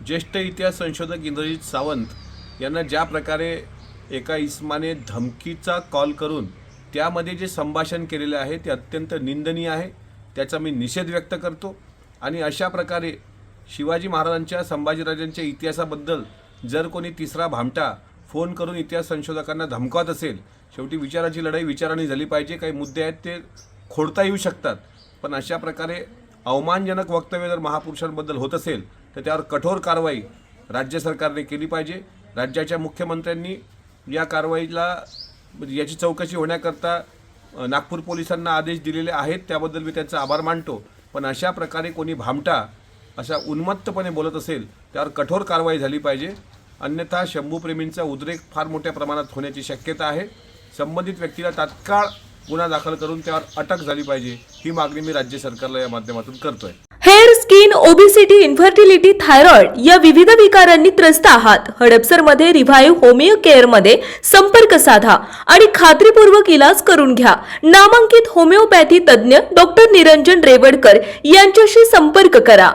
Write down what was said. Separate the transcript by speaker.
Speaker 1: ज्येष्ठ इतिहास संशोधक इंद्रजित सावंत यांना ज्या प्रकारे एका इस्माने धमकीचा कॉल करून त्यामध्ये जे संभाषण केलेले आहे ते अत्यंत निंदनीय आहे। त्याचा मी निषेध व्यक्त करतो। आणि अशा प्रकारे शिवाजी महाराजांच्या संभाजीराजांच्या इतिहासाबद्दल जर कोणी तिसरा भामटा फोन करून इतिहास संशोधकांना धमकावत असेल, शेवटी विचाराची लढाई विचाराने झाली पाहिजे। काही मुद्दे आहेत ते खोडता येऊ शकतात, पण अशा प्रकारे अवमानजनक वक्तव्य जर महापुरुषांबद्दल होत असेल तर त्यावर कठोर कारवाई राज्य सरकारने केली पाहिजे। राज्याच्या मुख्यमंत्र्यांनी या कारवाईला याची चौकशी होण्याकरता नागपूर पोलिसांना आदेश दिलेले आहेत, त्याबद्दल मी त्यांचा आभार मानतो। पण अशा प्रकारे कोणी भामटा अशा उन्मत्तपणे बोलत असेल त्यावर कठोर कारवाई झाली पाहिजे, अन्यथा शंभूप्रेमींचा उद्रेक फार मोठ्या प्रमाणात होण्याची शक्यता आहे। संबंधित व्यक्तीला तात्काळ गुन्हा दाखल करून त्यावर अटक झाली पाहिजे, ही मागणी मी राज्य सरकारला या माध्यमातून करतोय।
Speaker 2: Hair, skin, obesity, infertility, thyroid या विविध विकारांनी त्रस्त आहात? हडपसरमध्ये रिव्हाइव्ह होमिओ केअर मध्ये संपर्क साधा आणि खात्रीपूर्वक इलाज करून घ्या। नामांकित होमिओपॅथी तज्ञ डॉक्टर निरंजन रेवडकर यांच्याशी संपर्क करा।